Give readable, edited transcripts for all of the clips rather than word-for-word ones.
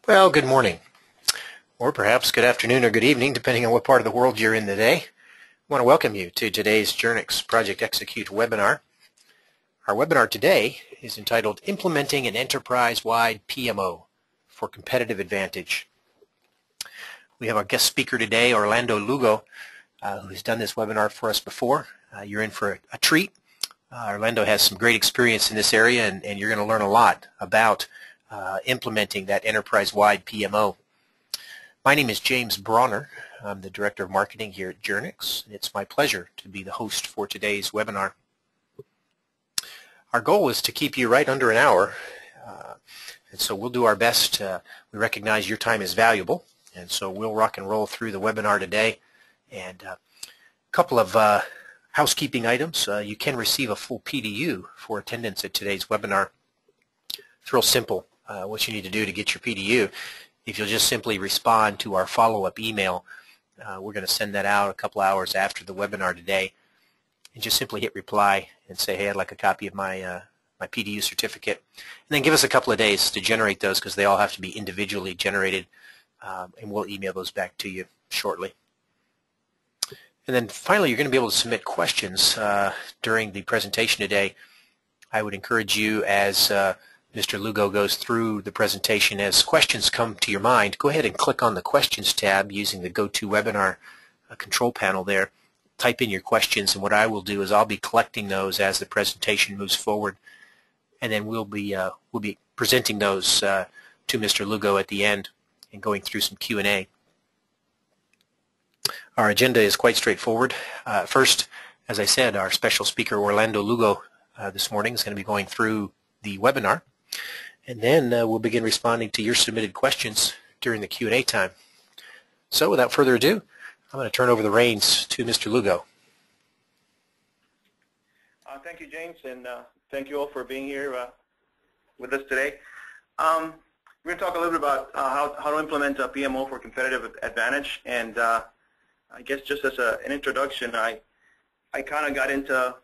Well, good morning, or perhaps good afternoon or good evening, depending on what part of the world you're in today. I want to welcome you to today's Jernix ProjectXecute webinar. Our webinar today is entitled Implementing an Enterprise-Wide PMO for Competitive Advantage. We have our guest speaker today, Orlando Lugo, who's done this webinar for us before. You're in for a treat. Orlando has some great experience in this area, and you're going to learn a lot about implementing that enterprise-wide PMO. My name is James Bronner. I'm the Director of Marketing here at Jernix, and it's my pleasure to be the host for today's webinar. Our goal is to keep you right under an hour, and so we'll do our best. We recognize your time is valuable, and so we'll rock and roll through the webinar today. And a couple of housekeeping items. You can receive a full PDU for attendance at today's webinar. It's real simple. What you need to do to get your PDU, if you'll just simply respond to our follow-up email, we're going to send that out a couple hours after the webinar today, and just simply hit reply and say, hey, I'd like a copy of my my PDU certificate, and then give us a couple of days to generate those, because they all have to be individually generated, and we'll email those back to you shortly. And then finally, you're going to be able to submit questions during the presentation today. I would encourage you, as Mr. Lugo goes through the presentation, as questions come to your mind, go ahead and click on the Questions tab using the GoToWebinar control panel there. Type in your questions, and what I will do is I'll be collecting those as the presentation moves forward, and then we'll be presenting those to Mr. Lugo at the end and going through some Q&A. Our agenda is quite straightforward. First, as I said, our special speaker Orlando Lugo this morning is going to be going through the webinar, and then we'll begin responding to your submitted questions during the Q&A time. So without further ado, I'm going to turn over the reins to Mr. Lugo. Thank you, James, and thank you all for being here with us today. We're going to talk a little bit about how to implement a PMO for competitive advantage, and I guess just as an introduction, I kind of got into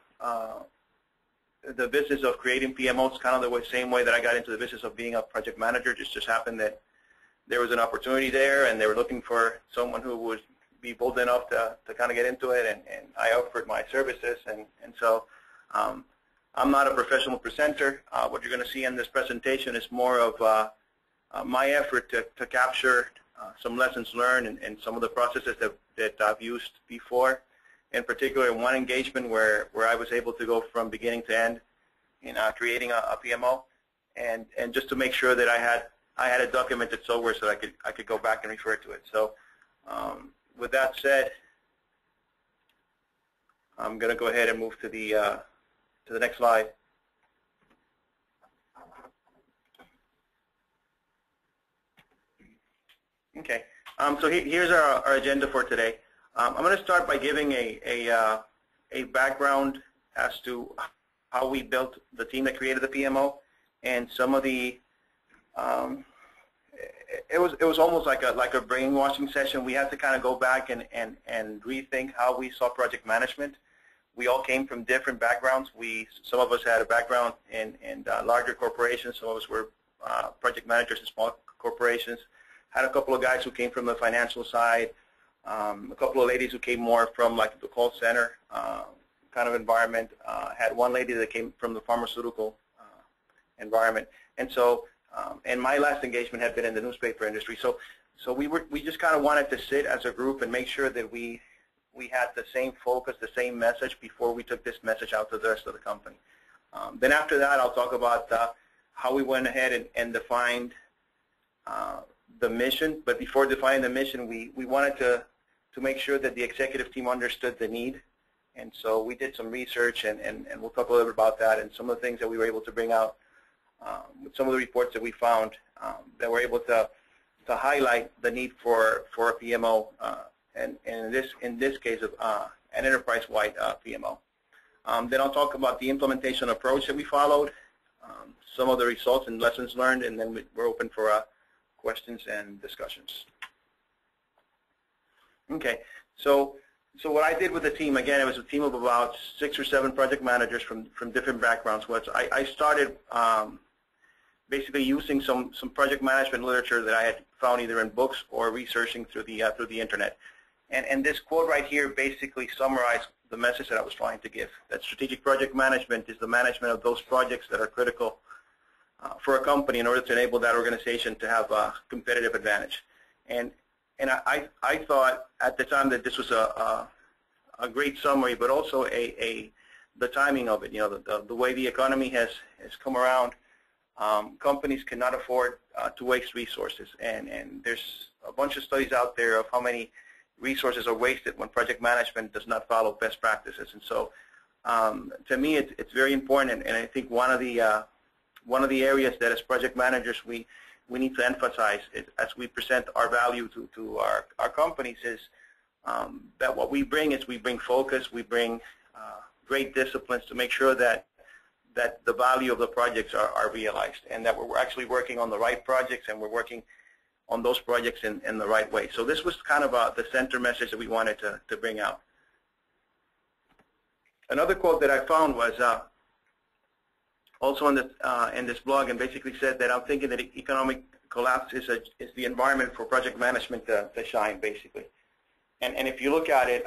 the business of creating PMOs kind of the same way that I got into the business of being a project manager. It just happened that there was an opportunity there, and they were looking for someone who would be bold enough to kind of get into it, and I offered my services, and so I'm not a professional presenter. What you're going to see in this presentation is more of my effort to capture some lessons learned and some of the processes that I've used before. In particular, one engagement where I was able to go from beginning to end in creating a PMO, and just to make sure that I had it documented somewhere so that I could go back and refer to it. So with that said, I'm going to go ahead and move to the next slide. Okay, so here's our agenda for today. I'm going to start by giving a background as to how we built the team that created the PMO, and some of the it was almost like a brainwashing session. We had to kind of go back and rethink how we saw project management. We all came from different backgrounds. Some of us had a background in larger corporations. Some of us were project managers in small corporations. Had a couple of guys who came from the financial side. A couple of ladies who came more from like the call center kind of environment. Had one lady that came from the pharmaceutical environment, and so and my last engagement had been in the newspaper industry. So we just kind of wanted to sit as a group and make sure that we had the same focus, the same message before we took this message out to the rest of the company. Then after that, I'll talk about how we went ahead and defined the mission. But before defining the mission, we wanted to make sure that the executive team understood the need. And so we did some research, and we'll talk a little bit about that and some of the things that we were able to bring out with some of the reports that we found that were able to highlight the need for a PMO, and in this case of an enterprise-wide PMO. Then I'll talk about the implementation approach that we followed, some of the results and lessons learned, and then we're open for questions and discussions. Okay, so what I did with the team, again, it was a team of about 6 or 7 project managers from different backgrounds. I started basically using some project management literature that I had found either in books or researching through the internet. And this quote right here basically summarized the message that I was trying to give, that strategic project management is the management of those projects that are critical for a company in order to enable that organization to have a competitive advantage. And I thought at the time that this was a great summary, but also the timing of it. You know, the way the economy has come around, companies cannot afford to waste resources, and there's a bunch of studies out there of how many resources are wasted when project management does not follow best practices. And so, to me, it's very important, and I think one of the areas that as project managers we need to emphasize as we present our value to our companies is that what we bring is we bring focus, we bring great disciplines to make sure that the value of the projects are realized, and that we're actually working on the right projects, and we're working on those projects in the right way. So this was kind of the center message that we wanted to bring out. Another quote that I found was also in this blog, and basically said that I'm thinking that economic collapse is the environment for project management to shine, basically. And if you look at it,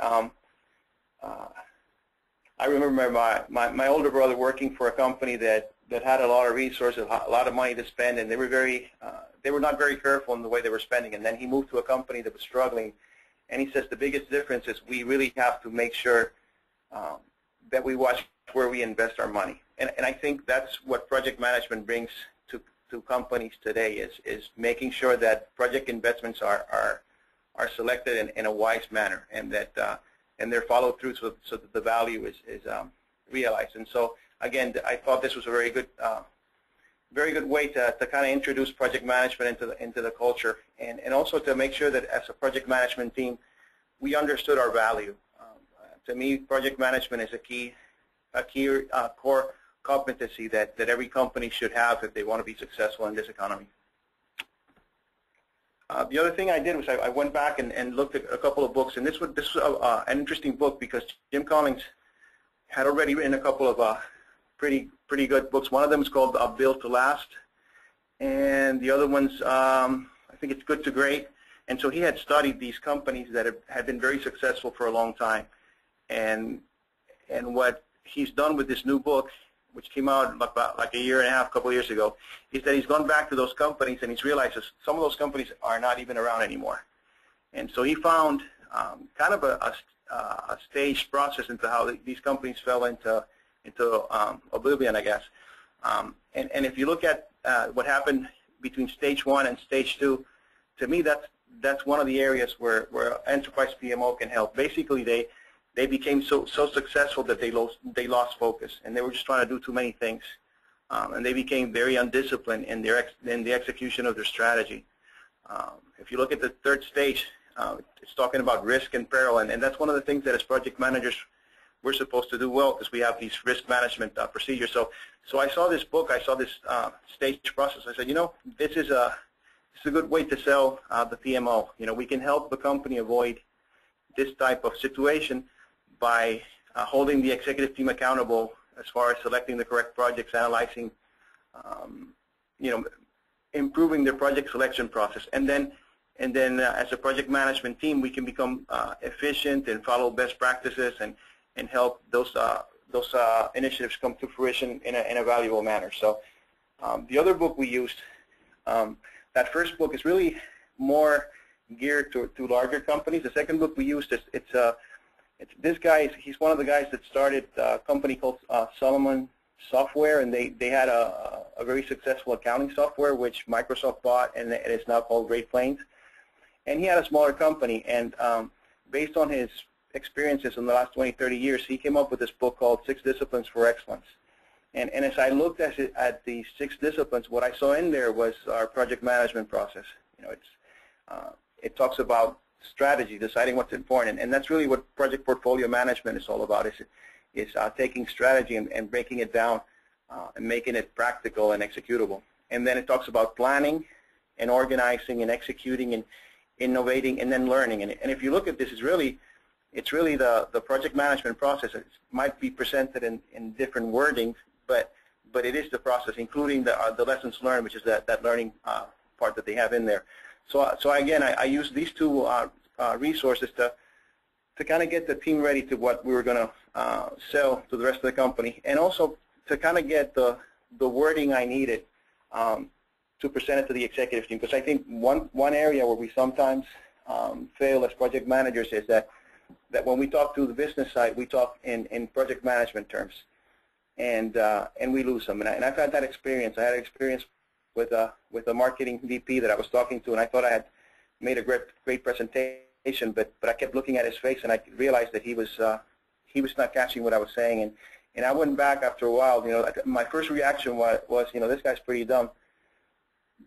I remember my older brother working for a company that had a lot of resources, a lot of money to spend, and they were not very careful in the way they were spending. And then he moved to a company that was struggling, and he says the biggest difference is we really have to make sure that we watch where we invest our money. And I think that's what project management brings to companies today is making sure that project investments are selected in a wise manner, and that and they're followed through so that the value is realized. And so again, I thought this was a very good way to kind of introduce project management into the culture, and also to make sure that as a project management team we understood our value. To me, project management is a key core competency that every company should have if they want to be successful in this economy. The other thing I did was I went back and looked at a couple of books, and this was an interesting book because Jim Collins had already written a couple of pretty good books. One of them is called Built to Last, and the other one's I think it's Good to Great. And so he had studied these companies that had been very successful for a long time, and what he's done with this new book, which came out about like a year and a half, couple of years ago, is that he's gone back to those companies and he's realized that some of those companies are not even around anymore. And so he found kind of a staged process into how these companies fell into oblivion, I guess. And if you look at what happened between stage 1 and stage 2, to me that's one of the areas where Enterprise PMO can help. Basically, they became so successful that they lost focus, and they were just trying to do too many things, and they became very undisciplined in the execution of their strategy. If you look at the third stage, it's talking about risk and peril, and that's one of the things that as project managers we're supposed to do well, because we have these risk management procedures. So I saw this book, I saw this stage process. I said, you know, this is a good way to sell the PMO. You know, we can help the company avoid this type of situation by holding the executive team accountable as far as selecting the correct projects, analyzing, you know, improving their project selection process, and then as a project management team, we can become efficient and follow best practices and help those initiatives come to fruition in a valuable manner. So the other book we used, that first book is really more geared to larger companies. The second book we used it's this guy. He's one of the guys that started a company called Solomon Software, and they had a very successful accounting software which Microsoft bought, and it is now called Great Plains. And he had a smaller company, and based on his experiences in the last 20, 30 years, he came up with this book called 6 Disciplines for Excellence. And as I looked at the 6 disciplines, what I saw in there was our project management process. You know, it talks about strategy, deciding what's important, and that's really what project portfolio management is all about. Is taking strategy and breaking it down and making it practical and executable. And then it talks about planning and organizing and executing and innovating and then learning. And if you look at this, it's really the project management process. It might be presented in different wordings, but but it is the process, including the lessons learned, which is that learning part that they have in there. So again, I use these two resources to kind of get the team ready to what we were going to sell to the rest of the company, and also to kind of get the wording I needed to present it to the executive team. Because I think one area where we sometimes fail as project managers is that when we talk to the business side, we talk in project management terms, and we lose them. And I've had that experience. I had an experience with a marketing VP that I was talking to, and I thought I had made a great presentation, but I kept looking at his face, and I realized that he was not catching what I was saying. And I went back after a while. My first reaction was this guy's pretty dumb.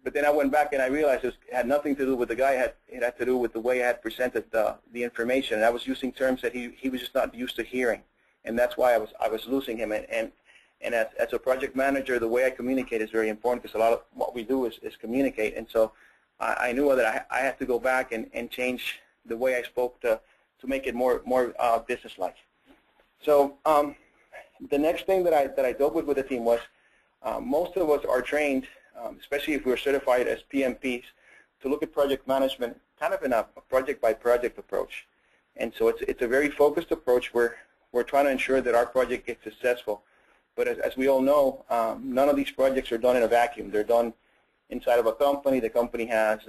But then I went back and I realized it had nothing to do with the guy. It had to do with the way I had presented the information. And I was using terms that he was just not used to hearing, and that's why I was losing him. And as a project manager, the way I communicate is very important, because a lot of what we do is communicate. And so I knew that I had to go back and change the way I spoke to make it more business-like. So the next thing that I dealt with the team was most of us are trained, especially if we're certified as PMPs, to look at project management kind of in a project-by-project approach. And so it's a very focused approach where we're trying to ensure that our project gets successful. But as we all know, none of these projects are done in a vacuum. They're done inside of a company. The company has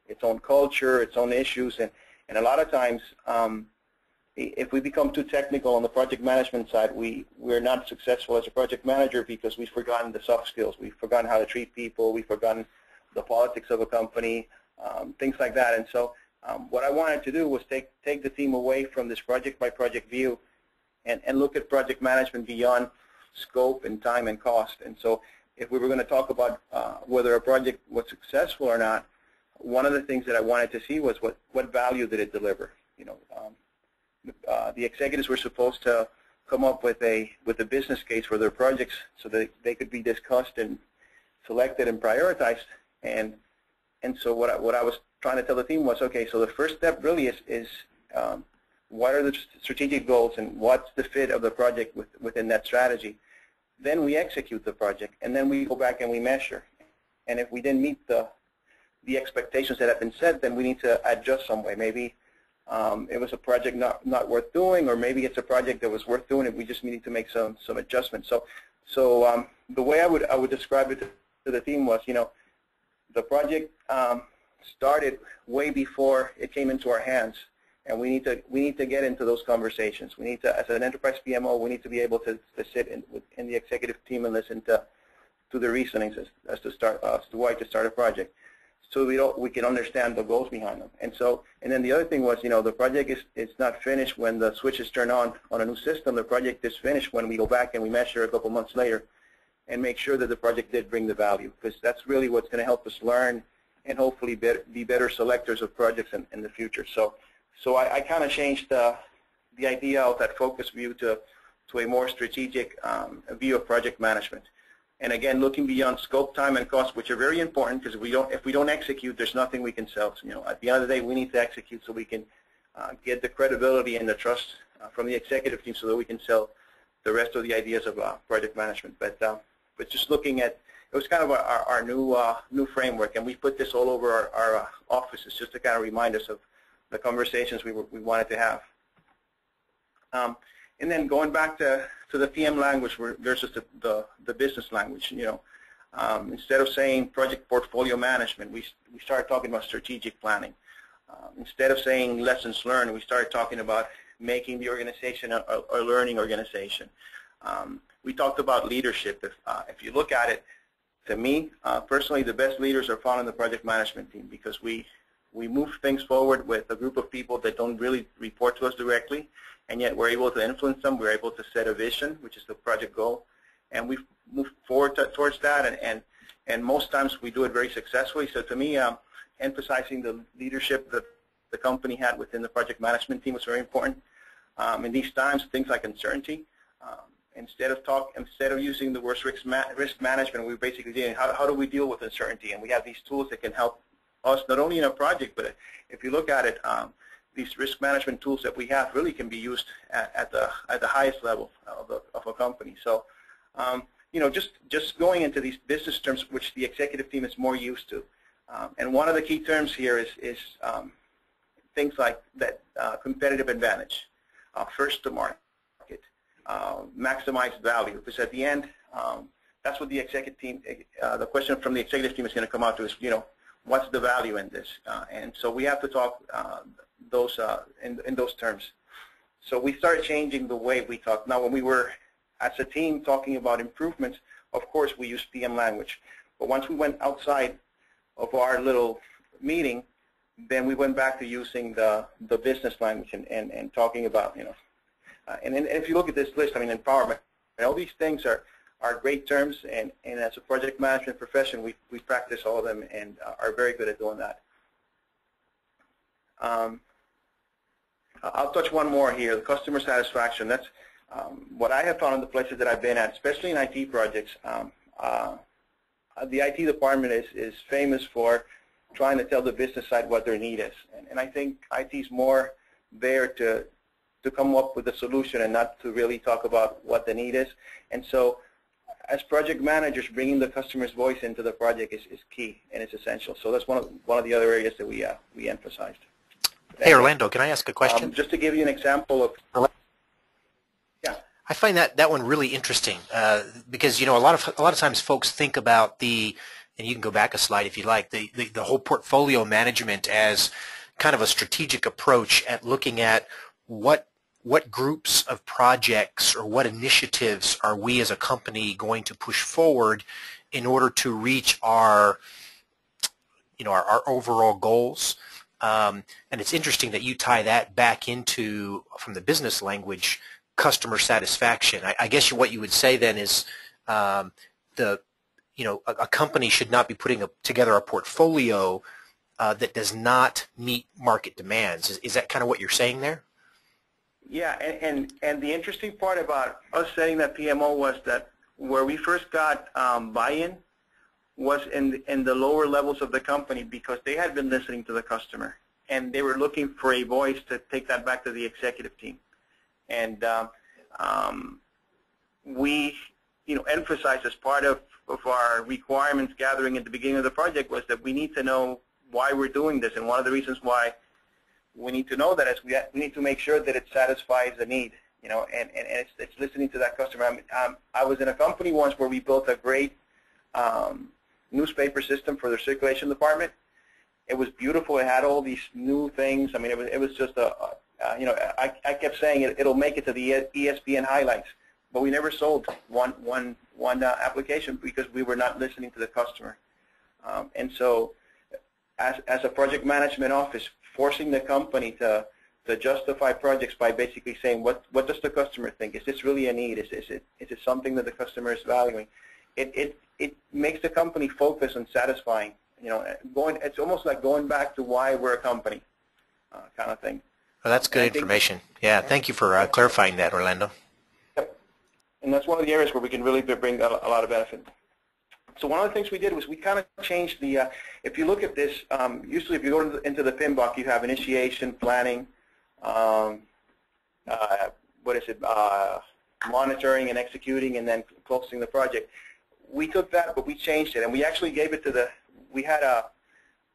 its own culture, its own issues, and a lot of times, if we become too technical on the project management side, we're not successful as a project manager because we've forgotten the soft skills. We've forgotten how to treat people. We've forgotten the politics of a company, things like that. And so what I wanted to do was take the team away from this project-by-project view and look at project management beyond scope and time and cost. And so if we were going to talk about whether a project was successful or not, one of the things that I wanted to see was what value did it deliver. The executives were supposed to come up with a business case for their projects so that they could be discussed and selected and prioritized. And so what I was trying to tell the team was, okay, so the first step really is what are the strategic goals and what's the fit of the project within that strategy. Then we execute the project, and then we go back and we measure. And if we didn't meet the expectations that have been set, then we need to adjust some way. Maybe it was a project not worth doing, or maybe it's a project that was worth doing and we just needed to make some adjustments. So the way I would describe it to the team was, the project started way before it came into our hands, and we need to get into those conversations. We need to, as an enterprise PMO, we need to be able to sit in the executive team and listen to the reasonings as to why to start a project, so we can understand the goals behind them. And then the other thing was, the project is not finished when the switch is turned on a new system. The project is finished when we go back and we measure a couple months later and make sure that the project did bring the value, because that's really what's going to help us learn and hopefully be better selectors of projects in the future. So I kind of changed the idea of that focus view to a more strategic view of project management. And again, looking beyond scope, time, and cost, which are very important, because if we don't execute, there's nothing we can sell. So, at the end of the day, we need to execute so we can get the credibility and the trust from the executive team, so that we can sell the rest of the ideas of project management. But just looking at, it was kind of our new framework, and we put this all over our offices just to kind of remind us of the conversations we wanted to have. And then going back to the PM language versus the business language, instead of saying project portfolio management, we started talking about strategic planning. Instead of saying lessons learned, we started talking about making the organization a learning organization. We talked about leadership. If you look at it, to me, personally, the best leaders are found in the project management team, because we move things forward with a group of people that don't really report to us directly, and yet we're able to influence them. We're able to set a vision, which is the project goal, and we move forward towards that, and most times we do it very successfully. So to me, emphasizing the leadership that the company had within the project management team was very important. In these times, things like uncertainty, instead of using the word risk management, we basically did how do we deal with uncertainty, and we have these tools that can help us not only in a project, but if you look at it, these risk management tools that we have really can be used at the highest level of a company. So, just going into these business terms which the executive team is more used to. And one of the key terms here is things like that competitive advantage, first to market, maximize value, because at the end, that's what the executive team, the question from the executive team is going to come out to is, what's the value in this? And so we have to talk those in those terms. So we started changing the way we talk. Now, when we were as a team talking about improvements, of course we use PM language. But once we went outside of our little meeting, then we went back to using the business language and talking about, and if you look at this list, empowerment, and all these things are great terms, and as a project management profession, we practice all of them and are very good at doing that. I'll touch one more here, the customer satisfaction. That's what I have found in the places that I've been at, especially in IT projects. The IT department is famous for trying to tell the business side what their need is. And I think IT is more there to come up with a solution and not to really talk about what the need is. And so as project managers, bringing the customer's voice into the project is key and it's essential. So that's one of the other areas that we emphasized. Hey, Orlando, can I ask a question? Just to give you an example of, yeah. I find that one really interesting because a lot of times folks think about and you can go back a slide if you like, the whole portfolio management as kind of a strategic approach at looking at what groups of projects or what initiatives are we as a company going to push forward in order to reach our overall goals. And it's interesting that you tie that back into, from the business language, customer satisfaction. I guess what you would say then is a company should not be putting together a portfolio that does not meet market demands. Is that kind of what you're saying there? Yeah, and the interesting part about us setting that PMO was that where we first got buy-in was in the lower levels of the company, because they had been listening to the customer and they were looking for a voice to take that back to the executive team. And we emphasized as part of our requirements gathering at the beginning of the project was that we need to know why we're doing this, and one of the reasons why we need to know that is we need to make sure that it satisfies the need, and it's listening to that customer. I was in a company once where we built a great newspaper system for their circulation department. It was beautiful. It had all these new things. It was just I kept saying it'll make it to the ESPN highlights, but we never sold one application because we were not listening to the customer. And so, as a project management office, forcing the company to justify projects by basically saying what does the customer think? Is this really a need? Is it something that the customer is valuing? It makes the company focus on satisfying. It's almost like going back to why we're a company, kind of thing. Well, that's good information. Yeah, thank you for clarifying that, Orlando. Yep. And that's one of the areas where we can really bring a lot of benefit. So one of the things we did was we kind of changed the, if you look at this, usually if you go into the PMBOK, you have initiation, planning, monitoring and executing, and then closing the project. We took that, but we changed it, and we actually gave it to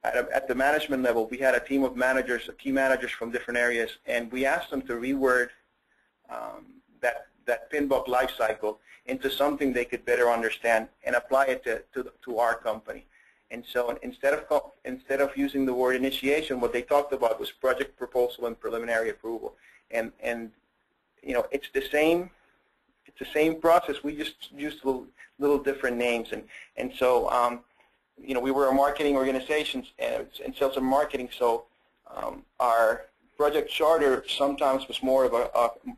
at the management level, we had a team of managers, key managers from different areas, and we asked them to reword that PMBOK life cycle into something they could better understand and apply it to our company. And so instead of using the word initiation, what they talked about was project proposal and preliminary approval. And it's the same process. We just used little different names. And so we were a marketing organization and sales and marketing. So our project charter sometimes was more of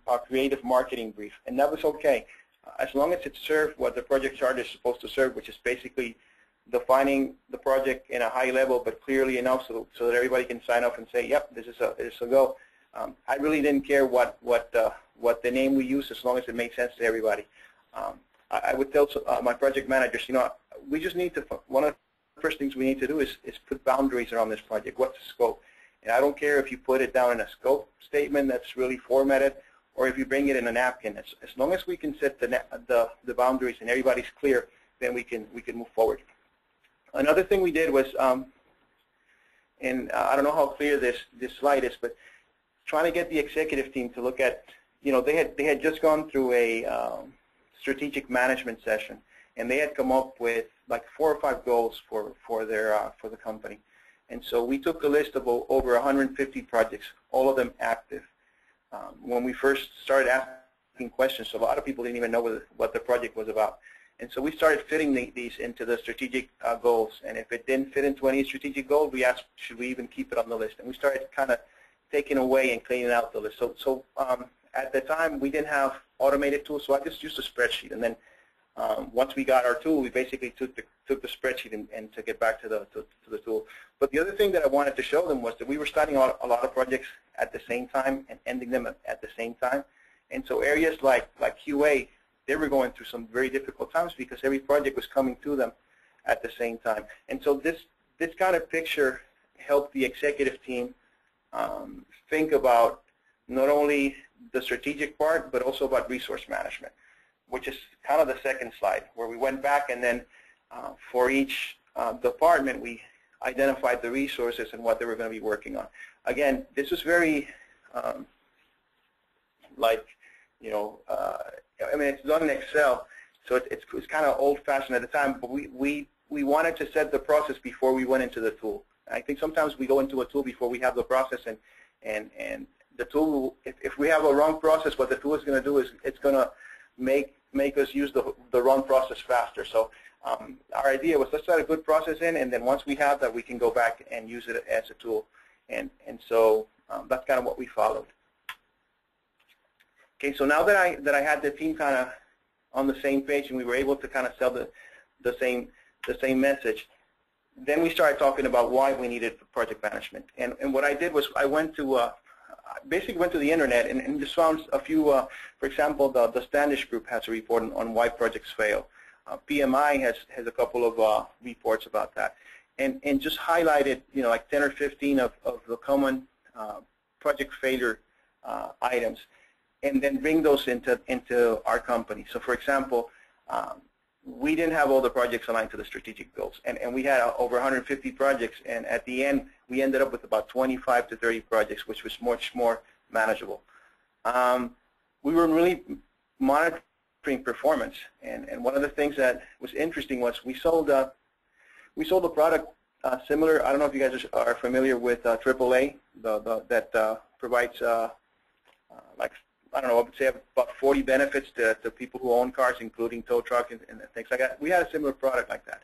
a creative marketing brief, and that was okay. As long as it served what the project charter is supposed to serve, which is basically defining the project in a high level but clearly enough so that everybody can sign up and say, yep, this is a go. I really didn't care what the name we use, as long as it made sense to everybody. I would tell my project managers, we just need to, one of the first things we need to do is put boundaries around this project. What's the scope? And I don't care if you put it down in a scope statement that's really formatted, or if you bring it in a napkin. As long as we can set the boundaries and everybody's clear, then we can move forward. Another thing we did was, and I don't know how clear this slide is, but trying to get the executive team to look at, they had just gone through a strategic management session, and they had come up with like 4 or 5 goals for the company. And so we took a list of over 150 projects, all of them active. When we first started asking questions, so a lot of people didn't even know what the project was about. And so we started fitting these into the strategic goals. And if it didn't fit into any strategic goal, we asked, should we even keep it on the list? And we started kind of taking away and cleaning out the list. So at the time, we didn't have automated tools, so I just used a spreadsheet. And then once we got our tool, we basically took the spreadsheet and took it back to the tool. But the other thing that I wanted to show them was that we were starting a lot of projects at the same time and ending them at the same time. And so areas like QA, they were going through some very difficult times because every project was coming to them at the same time. And so this kind of picture helped the executive team think about not only the strategic part, but also about resource management, which is kind of the second slide, where we went back and then for each department, we identified the resources and what they were going to be working on. Again, this was very I mean, it's done in Excel, so it's kind of old-fashioned at the time, but we wanted to set the process before we went into the tool. I think sometimes we go into a tool before we have the process, and the tool, if we have a wrong process, what the tool is going to do is it's going to make us use the wrong process faster. So our idea was, let's set a good process in, and then once we have that, we can go back and use it as a tool. And so that's kind of what we followed. Okay, so now that I had the team kind of on the same page and we were able to kind of sell the same message, then we started talking about why we needed project management. And what I did was I went to basically went to the internet and just found a few. For example, the Standish Group has a report on why projects fail. PMI has a couple of reports about that, and just highlighted like 10 or 15 of the common project failure items, and then bring those into our company. So for example, we didn't have all the projects aligned to the strategic goals, and we had over 150 projects, and at the end we ended up with about 25 to 30 projects, which was much more manageable. We were really monitoring performance, and one of the things that was interesting was we sold a product similar. I don't know if you guys are familiar with AAA, that provides like, I don't know, I would say about 40 benefits to people who own cars, including tow truck and things like that. We had a similar product like that,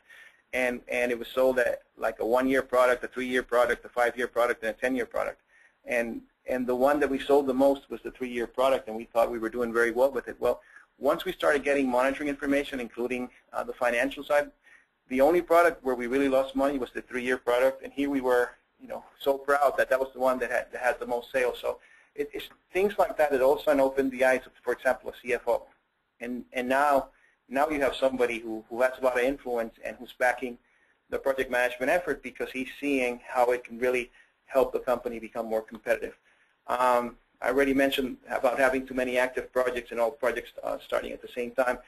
and it was sold at like a 1-year product, a 3-year product, a 5-year product, and a 10-year product. And the one that we sold the most was the 3-year product, and we thought we were doing very well with it. Well, once we started getting monitoring information, including the financial side, the only product where we really lost money was the 3-year product, and here we were, so proud that was the one that had the most sales. So it's things like that that all of a sudden opened the eyes of, for example, a CFO. And now you have somebody who has a lot of influence and who's backing the project management effort because he's seeing how it can really help the company become more competitive. I already mentioned about having too many active projects and all projects starting at the same time.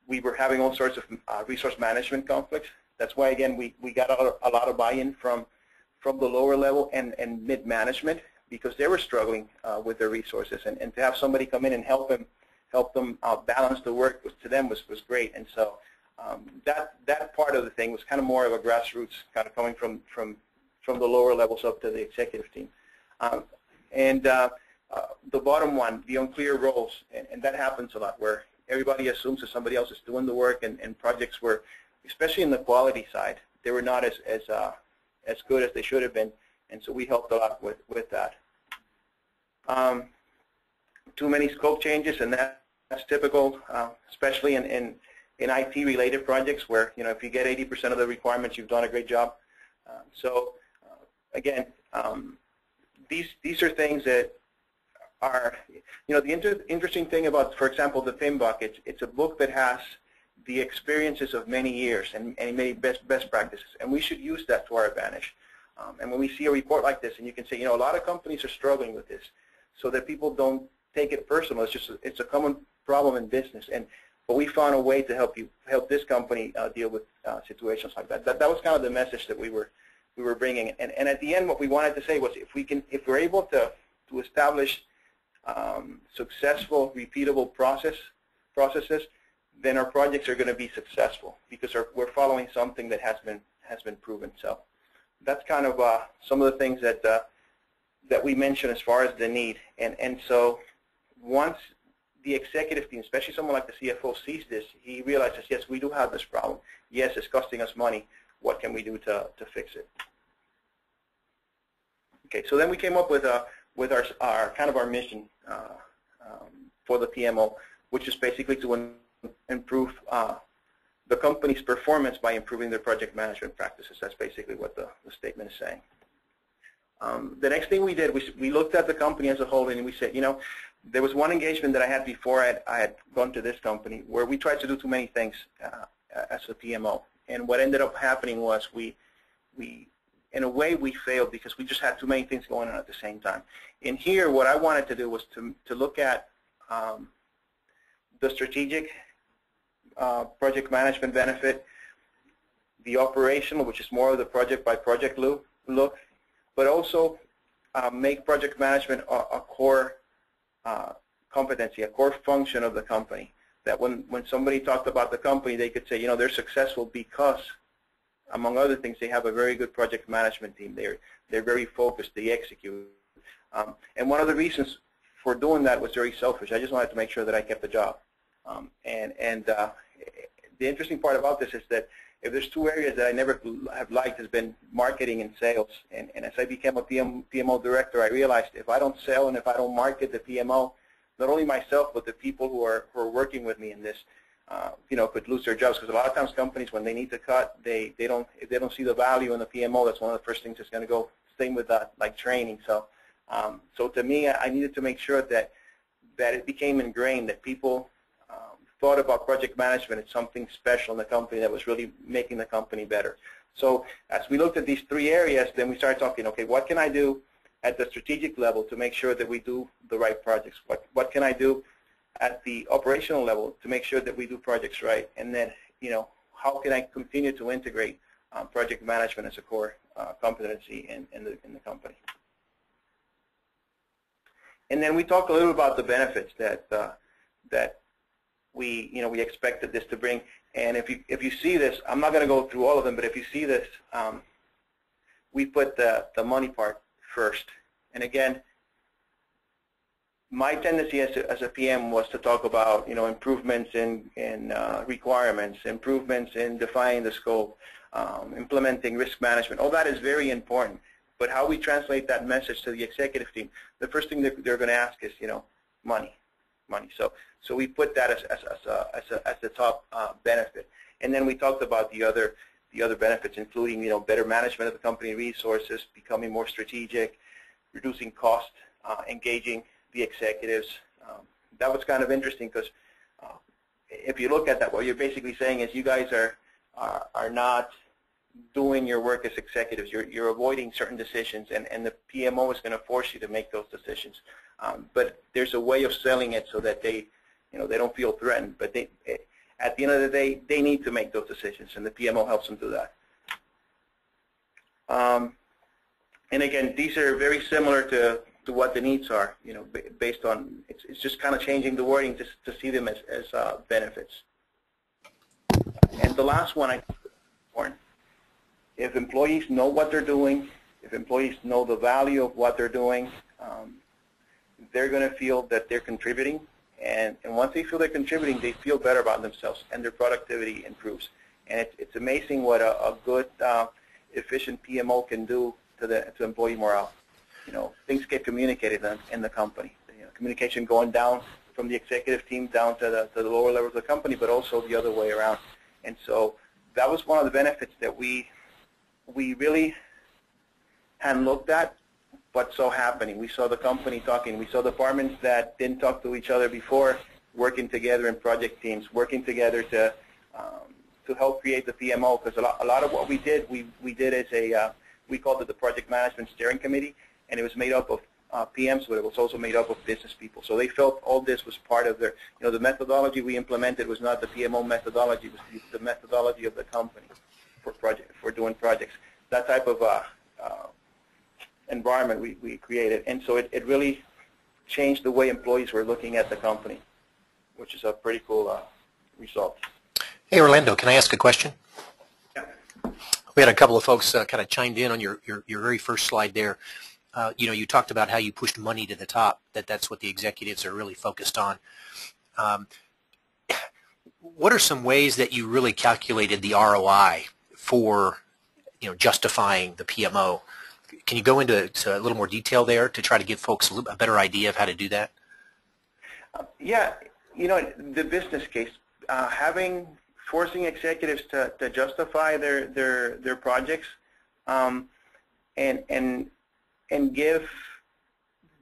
We were having all sorts of resource management conflicts. That's why, again, we got a lot of buy-in from the lower level and mid-management, because they were struggling with their resources, and to have somebody come in and help them balance the work to them was great. And so that part of the thing was kind of more of a grassroots, kind of coming from the lower levels up to the executive team. The bottom one, the unclear roles, and that happens a lot, where everybody assumes that somebody else is doing the work, and projects were, especially in the quality side, they were not as good as they should have been. And so we helped a lot with that. Too many scope changes, and that's typical, especially in IT-related projects, where if you get 80% of the requirements, you've done a great job. Again, these are things that are, the interesting thing about, for example, the PMBOK, it's a book that has the experiences of many years and many best practices, and we should use that to our advantage. And when we see a report like this, and you can say, a lot of companies are struggling with this, so that people don't take it personal. It's a common problem in business, but we found a way to help this company deal with situations like that. That was kind of the message that we were bringing. And at the end, what we wanted to say was, if we're able to establish successful, repeatable processes, then our projects are going to be successful because we're following something that has been proven. So that's kind of some of the things that we mentioned as far as the need. And so once the executive team, especially someone like the CFO, sees this, he realizes, yes, we do have this problem. Yes, it's costing us money. What can we do to fix it? Okay, so then we came up with our kind of our mission for the PMO, which is basically to improve the company's performance by improving their project management practices. That's basically what the statement is saying. The next thing we did was we looked at the company as a whole, and we said, there was one engagement that I had before I had gone to this company where we tried to do too many things as a PMO. And what ended up happening was we in a way, we failed because we just had too many things going on at the same time. In here, what I wanted to do was to look at the strategic project management benefit, the operational, which is more of the project-by-project look, but also make project management a core competency, a core function of the company. That when somebody talked about the company, they could say, they're successful because, among other things, they have a very good project management team. They're very focused. They execute. And one of the reasons for doing that was very selfish. I just wanted to make sure that I kept the job. The interesting part about this is that if there's two areas that I never have liked, has been marketing and sales. And as I became a PMO director, I realized if I don't sell and if I don't market the PMO, not only myself but the people who are working with me in this, could lose their jobs, because a lot of times companies, when they need to cut, if they don't see the value in the PMO, that's one of the first things that's going to go. Same with like training. So to me, I needed to make sure that it became ingrained, that people thought about project management as something special in the company that was really making the company better. So as we looked at these three areas, then we started talking, okay, what can I do at the strategic level to make sure that we do the right projects? What can I do at the operational level to make sure that we do projects right? And then, how can I continue to integrate project management as a core competency in the company? And then we talked a little about the benefits that we expected this to bring. And if you see this, I'm not going to go through all of them, but if you see this, we put the money part first. And again, my tendency as a PM was to talk about improvements in requirements, improvements in defining the scope, implementing risk management. All that is very important. But how we translate that message to the executive team, the first thing that they're going to ask is money. So we put that as the top benefit. And then we talked about the other benefits, including better management of the company resources, becoming more strategic, reducing cost, engaging the executives. That was kind of interesting because if you look at that, what you're basically saying is you guys are not doing your work as executives. You're avoiding certain decisions, and the PMO is going to force you to make those decisions. But there's a way of selling it so that they don't feel threatened. But at the end of the day, they need to make those decisions, and the PMO helps them do that. And again, these are very similar to what the needs are, based on, it's just kind of changing the wording to see them as benefits. And the last one, I think, is important. If employees know what they're doing, if employees know the value of what they're doing, they're going to feel that they're contributing. And once they feel they're contributing, they feel better about themselves, and their productivity improves. And it's amazing what a good, efficient PMO can do to employee morale. Things get communicated in the company. Communication going down from the executive team down to the lower levels of the company, but also the other way around. And so that was one of the benefits that we really hadn't looked at, but saw happening. We saw the company talking. We saw departments that didn't talk to each other before working together in project teams, working together to help create the PMO. Because a lot of what we did, we did as we called it the Project Management Steering Committee, and it was made up of PMs, but it was also made up of business people. So they felt all this was part of their, the methodology we implemented was not the PMO methodology, it was the methodology of the company for doing projects. That type of environment we created. And so it really changed the way employees were looking at the company, which is a pretty cool result. Hey, Orlando, can I ask a question? Yeah. We had a couple of folks kind of chimed in on your very first slide there. You talked about how you pushed money to the top, that's what the executives are really focused on. What are some ways that you really calculated the ROI for justifying the PMO? Can you go into a little more detail there to try to give folks a better idea of how to do that? Yeah, the business case, forcing executives to justify their projects and give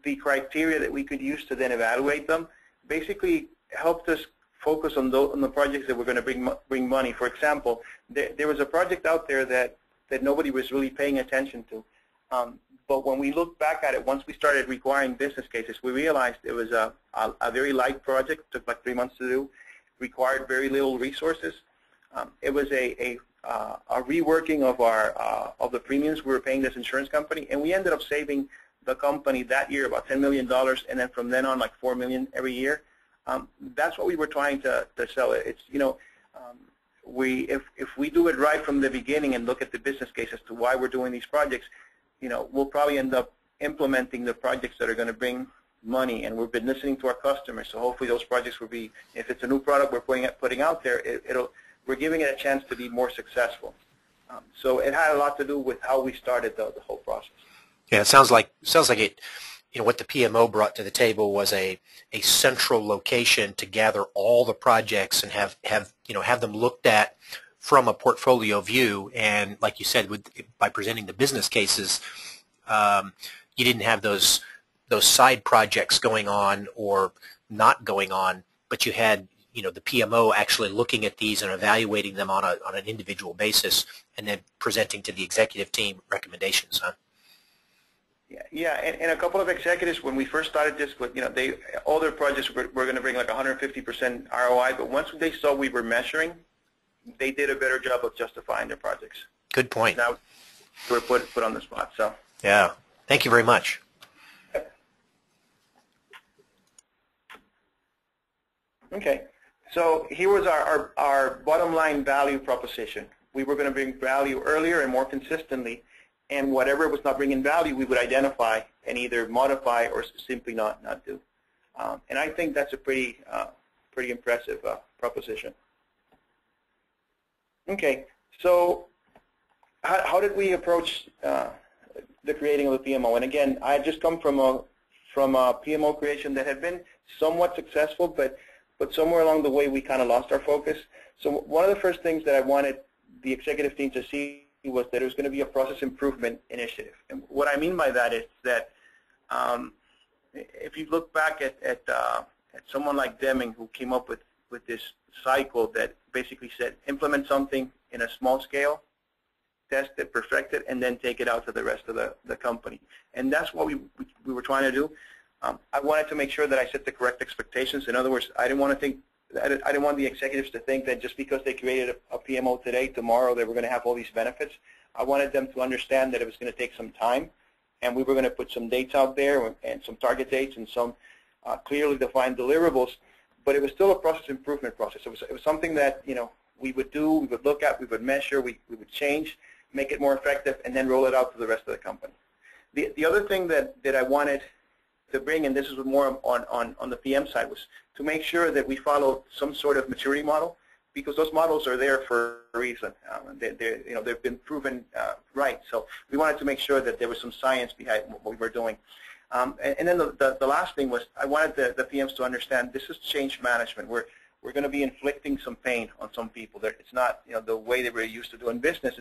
the criteria that we could use to then evaluate them, basically helped us focus on the projects that were going to bring money. For example, there was a project out there that nobody was really paying attention to. But when we look back at it, once we started requiring business cases, we realized it was a very light project, took like 3 months to do, required very little resources. It was a reworking of the premiums we were paying this insurance company, and we ended up saving the company that year about $10 million, and then from then on like $4 million every year. That's what we were trying to sell. It's if we do it right from the beginning and look at the business case as to why we're doing these projects, we'll probably end up implementing the projects that are going to bring money, and we've been listening to our customers. So hopefully those projects will be, if it's a new product we're putting out there, we're giving it a chance to be more successful. So it had a lot to do with how we started the whole process. Yeah, it sounds like it. What the PMO brought to the table was a central location to gather all the projects and have them looked at from a portfolio view. And like you said, by presenting the business cases, you didn't have those side projects going on or not going on, but you had the PMO actually looking at these and evaluating them on an individual basis, and then presenting to the executive team recommendations. Huh? Yeah, and a couple of executives, when we first started this, all their projects were going to bring like 150% ROI, but once they saw we were measuring, they did a better job of justifying their projects. Good point. Now we're put on the spot. So yeah, thank you very much. Okay, so here was our bottom line value proposition. We were going to bring value earlier and more consistently, and whatever was not bringing value, we would identify and either modify or simply not do. And I think that's a pretty impressive proposition. Okay, so how did we approach the creating of the PMO? And again, I had just come from a PMO creation that had been somewhat successful, but somewhere along the way we kind of lost our focus. So one of the first things that I wanted the executive team to see was that it was going to be a process improvement initiative. And what I mean by that is that if you look back at someone like Deming, who came up with this cycle that basically said implement something in a small scale, test it, perfect it, and then take it out to the rest of the company. And that's what we were trying to do. I wanted to make sure that I set the correct expectations. In other words, I didn't want the executives to think that just because they created a PMO today, tomorrow they were going to have all these benefits. I wanted them to understand that it was going to take some time, and we were going to put some dates out there and some target dates and some clearly defined deliverables. But it was still a process improvement process. It was something that we would do, we would look at, we would measure, we would change, make it more effective, and then roll it out to the rest of the company. The other thing that I wanted to bring, and this is more on the PM side, was to make sure that we follow some sort of maturity model, because those models are there for a reason. They've been proven right. So we wanted to make sure that there was some science behind what we were doing. And then the last thing was I wanted the PMs to understand this is change management. We're going to be inflicting some pain on some people. It's not the way that we're used to doing business,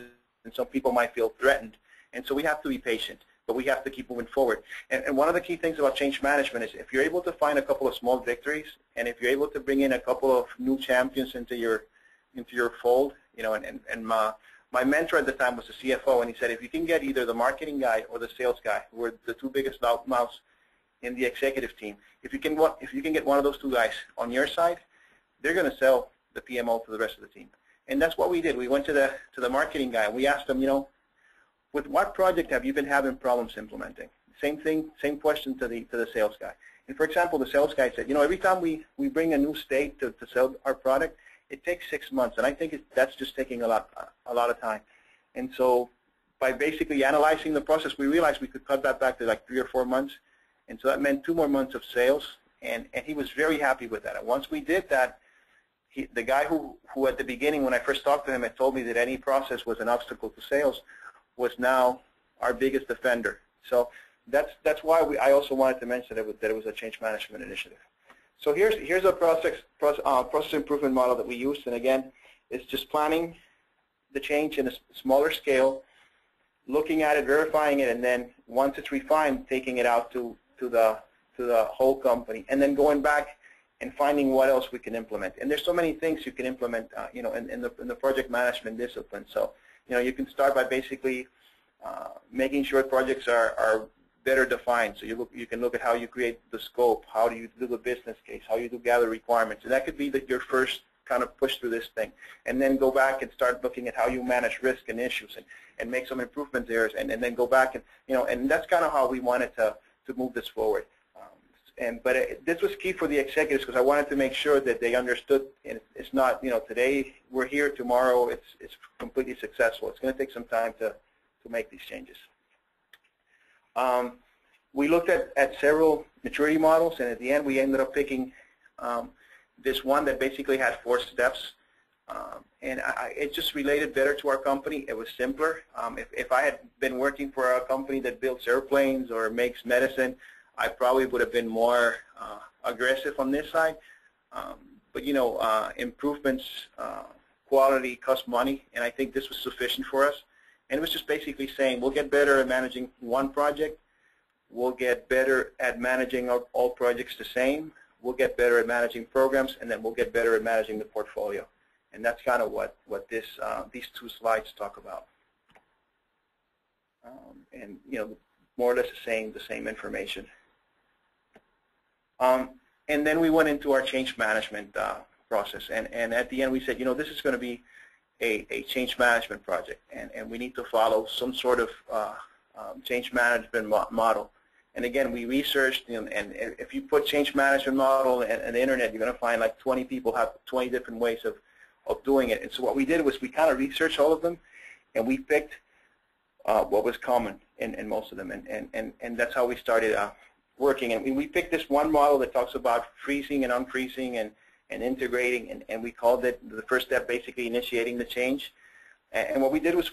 and some people might feel threatened. And so we have to be patient, but we have to keep moving forward. And one of the key things about change management is if you're able to find a couple of small victories, and if you're able to bring in a couple of new champions into your fold, and my mentor at the time was the CFO, and he said if you can get either the marketing guy or the sales guy, who were the two biggest mouths, in the executive team, if you can get one of those two guys on your side, they're going to sell the PMO to the rest of the team. And that's what we did. We went to the marketing guy. We asked him, with what project have you been having problems implementing? Same thing, same question to the sales guy. And for example, the sales guy said, every time we bring a new state to sell our product, it takes 6 months, and I think that's just taking a lot of time. And so by basically analyzing the process, we realized we could cut that back to like 3 or 4 months. And so that meant 2 more months of sales, and he was very happy with that. And once we did that, the guy who at the beginning, when I first talked to him, had told me that any process was an obstacle to sales, was now our biggest defender. So that's why I also wanted to mention that it was a change management initiative. So here's a process improvement model that we used, and again, it's just planning the change in a smaller scale, looking at it, verifying it, and then once it's refined, taking it out to the whole company, and then going back and finding what else we can implement. And there's so many things you can implement, in the project management discipline. So, you can start by basically making sure projects are better defined. So you can look at how you create the scope, how do you do the business case, how you do gather requirements, and that could be your first kind of push through this thing. And then go back and start looking at how you manage risk and issues, and make some improvements there, and then go back and and that's kind of how we wanted to move this forward. But this was key for the executives, because I wanted to make sure that they understood, and it's not, today we're here, tomorrow it's completely successful. It's going to take some time to make these changes. We looked at several maturity models, and at the end we ended up picking this one that basically had 4 steps. And it just related better to our company. It was simpler. If I had been working for a company that builds airplanes or makes medicine, I probably would have been more aggressive on this side. But improvements, quality, cost money, and I think this was sufficient for us. And it was just basically saying we'll get better at managing one project, we'll get better at managing all projects the same, we'll get better at managing programs, and then we'll get better at managing the portfolio. And that's kind of what these 2 slides talk about. And more or less the same information. And then we went into our change management process, and at the end we said, this is going to be a change management project, and we need to follow some sort of change management model. And again, we researched, and if you put change management model on the internet, you're going to find like 20 people have 20 different ways of doing it. And so what we did was we kind of researched all of them, and we picked what was common in most of them, and that's how we started working. And we picked this one model that talks about freezing and unfreezing and integrating, and we called it the first step, basically initiating the change. And what we did was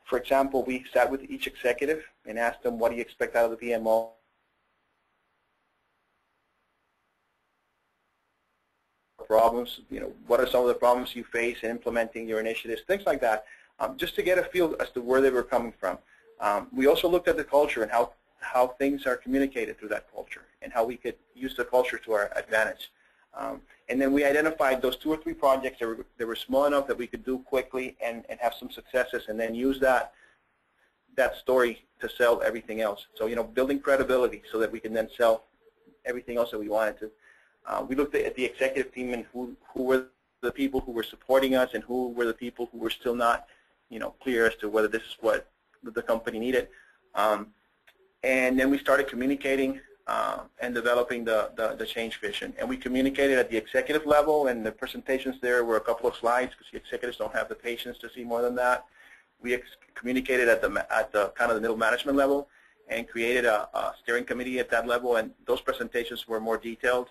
for example, we sat with each executive and asked them, what do you expect out of the PMO? Problems, what are some of the problems you face in implementing your initiatives, things like that, just to get a feel as to where they were coming from. We also looked at the culture and how things are communicated through that culture, and how we could use the culture to our advantage. And then we identified those 2 or 3 projects that were small enough that we could do quickly and have some successes, and then use that story to sell everything else. So building credibility so that we can then sell everything else that we wanted to. We looked at the executive team and who were the people who were supporting us, and who were the people who were still not clear as to whether this is what the company needed. And then we started communicating and developing the change vision. And we communicated at the executive level, and the presentations there were a couple of slides, because the executives don't have the patience to see more than that. We communicated at the kind of the middle management level, and created a steering committee at that level, and those presentations were more detailed,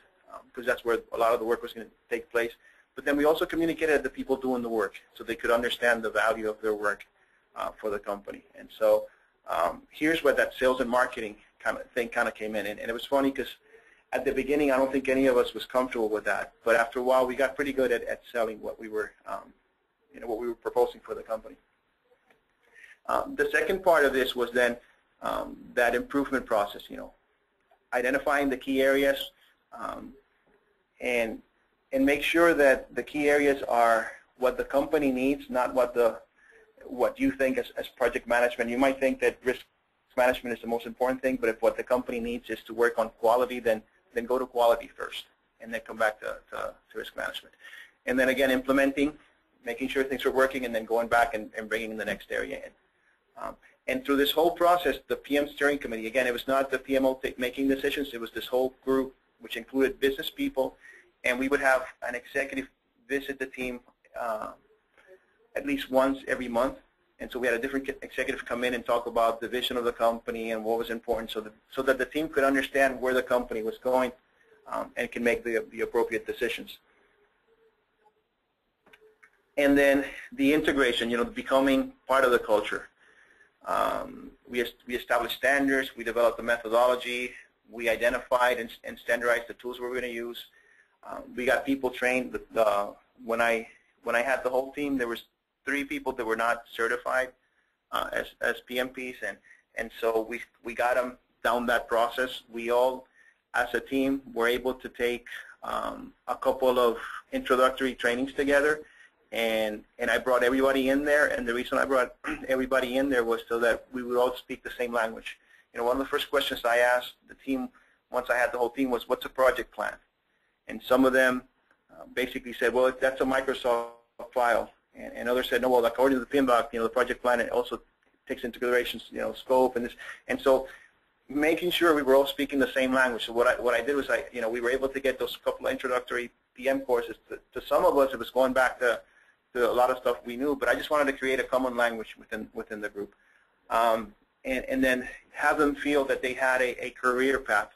because that's where a lot of the work was going to take place. But then we also communicated at the people doing the work, so they could understand the value of their work for the company. And so here's where that sales and marketing kind of came in. And it was funny, because at the beginning I don't think any of us was comfortable with that, but after a while we got pretty good at selling what we were what we were proposing for the company. The second part of this was then that improvement process, identifying the key areas, and make sure that the key areas are what the company needs, not what you think as project management. You might think that risk management is the most important thing, but if what the company needs is to work on quality, then go to quality first, and then come back to risk management. And then again, implementing, making sure things are working, and then going back and bringing the next area in. And through this whole process, the PM steering committee, again, it was not the PMO making decisions, it was this whole group, which included business people, and we would have an executive visit the team at least once every month. And so we had a different executive come in and talk about the vision of the company and what was important, so that the team could understand where the company was going and can make the appropriate decisions. And then the integration, becoming part of the culture. We established standards, we developed a methodology, we identified and standardized the tools we were going to use. We got people trained. When I had the whole team, there was 3 people that were not certified as PMPs, and so we got them down that process. We all, as a team, were able to take a couple of introductory trainings together, and I brought everybody in there, and the reason I brought everybody in there was so that we would all speak the same language. One of the first questions I asked the team once I had the whole team was, what's a project plan? And some of them basically said, well, that's a Microsoft file. And others said, no, well, according to the PMBOK, the project plan, it also takes into consideration, scope and this. And so making sure we were all speaking the same language. So what I did was we were able to get those couple of introductory PM courses. To some of us, it was going back to a lot of stuff we knew, but I just wanted to create a common language within the group. And then have them feel that they had a career path.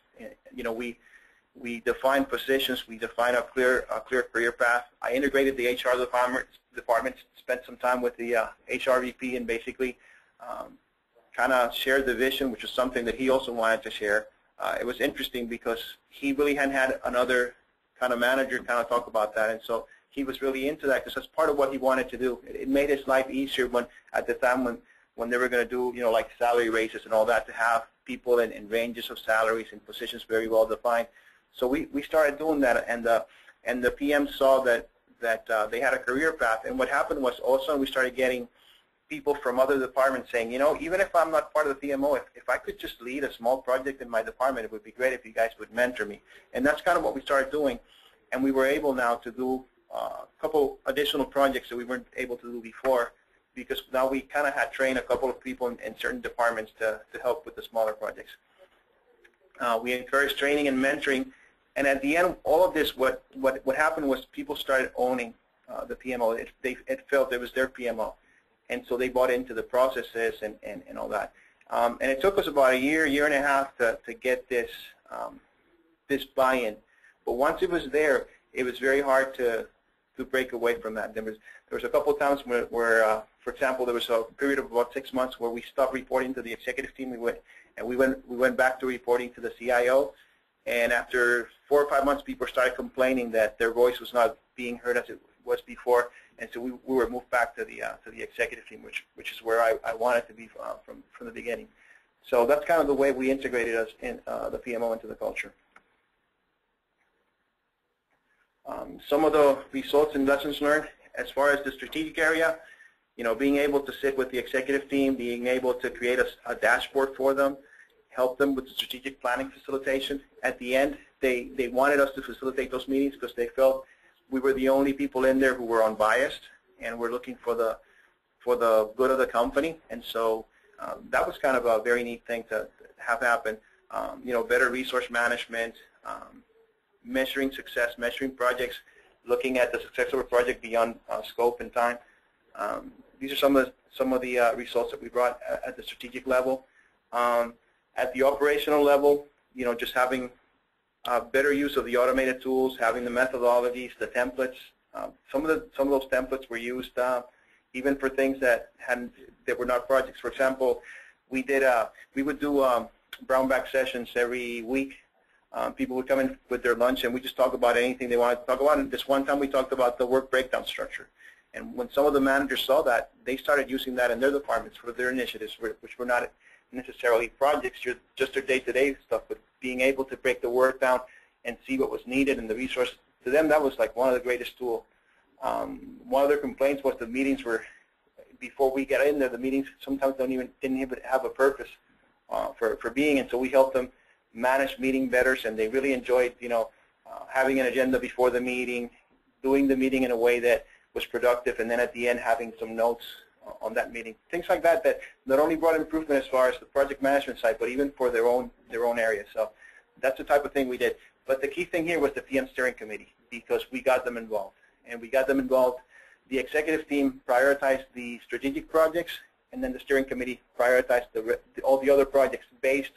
We defined positions, we defined a clear career path. I integrated the HR department, spent some time with the HR VP, and basically kind of shared the vision, which was something that he also wanted to share. It was interesting because he really hadn't had another kind of manager kind of talk about that, and so he was really into that because that's part of what he wanted to do. It made his life easier at the time when they were going to do, like salary raises and all that, to have people in ranges of salaries and positions very well defined. So we started doing that, and the PM saw that they had a career path. And what happened was also we started getting people from other departments saying, even if I'm not part of the PMO, if I could just lead a small project in my department, it would be great if you guys would mentor me. And that's kind of what we started doing. And we were able now to do a couple additional projects that we weren't able to do before, because now we kind of had trained a couple of people in certain departments to help with the smaller projects. We encouraged training and mentoring. And at the end, all of this, what happened was people started owning the PMO. It felt it was their PMO. And so they bought into the processes and all that. And it took us about a year and a half to get this buy-in. But once it was there, it was very hard to break away from that. There was a couple of times where for example, there was a period of about 6 months where we stopped reporting to the executive team. We went back to reporting to the CIO. And after 4 or 5 months, people started complaining that their voice was not being heard as it was before, and so we were moved back to the executive team, which is where I wanted to be from the beginning. So that's kind of the way we integrated us in the PMO into the culture. Some of the results and lessons learned as far as the strategic area, being able to sit with the executive team, being able to create a dashboard for them, help them with the strategic planning facilitation. At the end, they wanted us to facilitate those meetings because they felt we were the only people in there who were unbiased and were looking for the good of the company. And so that was kind of a very neat thing to have happen. Better resource management, measuring success, measuring projects, looking at the success of a project beyond scope and time. These are some of the results that we brought at the strategic level. At the operational level, just having better use of the automated tools, having the methodologies, the templates. Some of those templates were used even for things that were not projects. For example, we would do brown bag sessions every week. People would come in with their lunch, and we just talk about anything they wanted to talk about. And this one time, we talked about the work breakdown structure. And when some of the managers saw that, they started using that in their departments for their initiatives, which were not necessarily projects, just their day-to-day stuff, but being able to break the work down and see what was needed and the resource. To them, that was like one of the greatest tools. One of their complaints was the meetings were, before we got in there, the meetings sometimes didn't even have a purpose. for being, and so we helped them manage meeting better, and they really enjoyed, having an agenda before the meeting, doing the meeting in a way that was productive, and then at the end having some notes on that meeting. Things like that that not only brought improvement as far as the project management side, but even for their own area. So that's the type of thing we did. But the key thing here was the PM steering committee, because we got them involved. And we got them involved. The executive team prioritized the strategic projects, and then the steering committee prioritized all the other projects based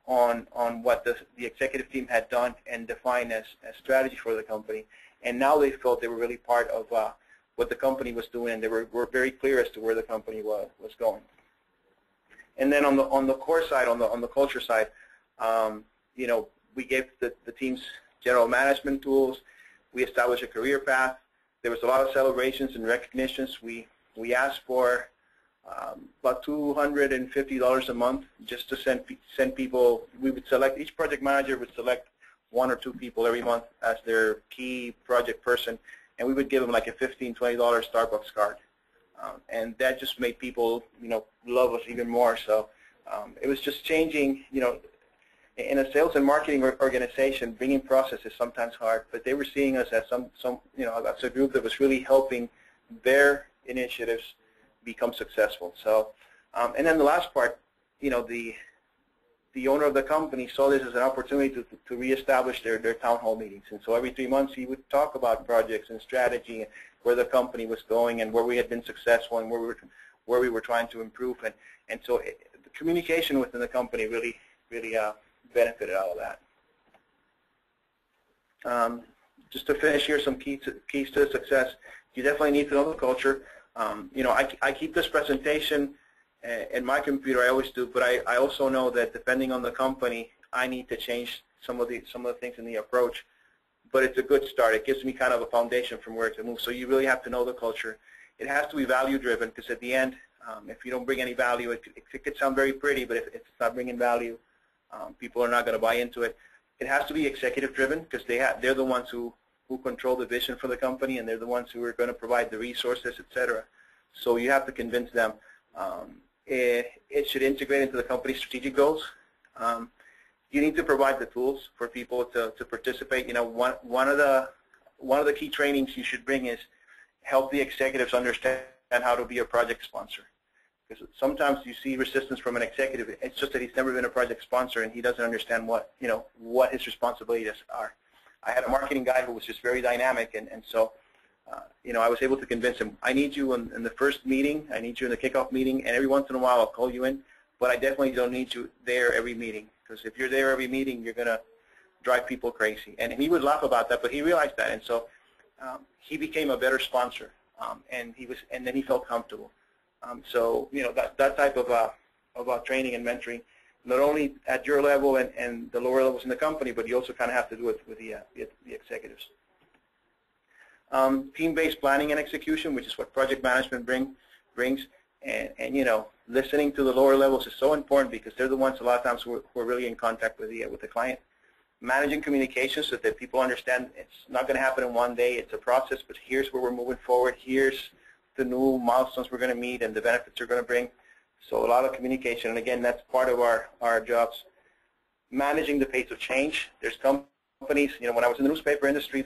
on what the executive team had done and defined as strategy for the company. And now they felt they were really part of what the company was doing, and they were very clear as to where the company was going. And then on the core side, on the culture side, we gave the teams general management tools. We established a career path. There was a lot of celebrations and recognitions. We asked for about $250 a month just to send people. We would select, each project manager would select 1 or 2 people every month as their key project person, and we would give them like a $15, $20 Starbucks card. And that just made people, love us even more. So it was just changing, in a sales and marketing organization, bringing process is sometimes hard, but they were seeing us as as a group that was really helping their initiatives become successful. So, and then the last part, the owner of the company saw this as an opportunity to reestablish their town hall meetings. And so every 3 months he would talk about projects and strategy, and where the company was going and where we had been successful and where we were trying to improve. And so the communication within the company really benefited out of that. Just to finish here, some keys to success. You definitely need to know the culture. I keep this presentation in my computer, I always do, but I also know that depending on the company, I need to change some of the things in the approach. But it's a good start. It gives me kind of a foundation from where to move. So you really have to know the culture. It has to be value-driven, because at the end, if you don't bring any value, it could sound very pretty, but if it's not bringing value, people are not going to buy into it. It has to be executive-driven, because they're the ones who control the vision for the company, and they're the ones who are going to provide the resources, etc. So you have to convince them. It should integrate into the company's strategic goals. You need to provide the tools for people to participate. One of the key trainings you should bring is help the executives understand how to be a project sponsor. Because sometimes you see resistance from an executive. It's just that he's never been a project sponsor, and he doesn't understand what his responsibilities are. I had a marketing guy who was just very dynamic, and so I was able to convince him, I need you in the first meeting, I need you in the kickoff meeting, and every once in a while I'll call you in, but I definitely don't need you there every meeting, because if you're there every meeting, you're going to drive people crazy. And he would laugh about that, but he realized that, and so he became a better sponsor, and then he felt comfortable. So that type of training and mentoring, not only at your level and the lower levels in the company, but you also kind of have to do it with the executives. Team-based planning and execution, which is what project management brings, and listening to the lower levels is so important, because they're the ones a lot of times who are really in contact with the client. Managing communications so that people understand it's not going to happen in one day. It's a process, but here's where we're moving forward. Here's the new milestones we're going to meet and the benefits they're going to bring. So a lot of communication, and again, that's part of our jobs. Managing the pace of change. There's companies, when I was in the newspaper industry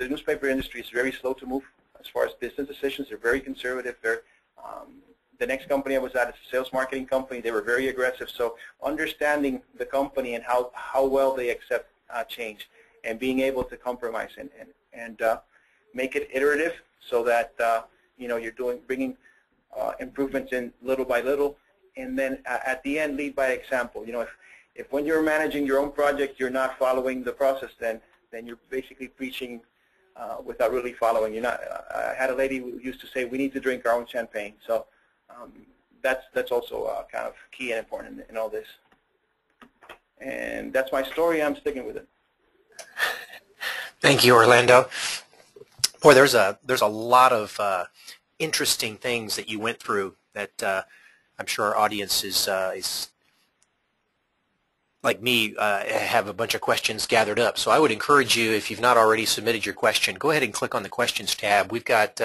is very slow to move as far as business decisions. They're very conservative. The next company I was at is a sales marketing company. They were very aggressive. So understanding the company and how well they accept change, and being able to compromise and make it iterative, so that you're bringing improvements in little by little, and then at the end lead by example. If when you're managing your own project you're not following the process, then you're basically preaching without really following. I had a lady who used to say, we need to drink our own champagne. So that's also kind of key and important in all this. And that's my story. I'm sticking with it. Thank you, Orlando. Boy, there's a lot of interesting things that you went through that I'm sure our audience is like me, have a bunch of questions gathered up. So I would encourage you, if you've not already submitted your question, go ahead and click on the questions tab. We've got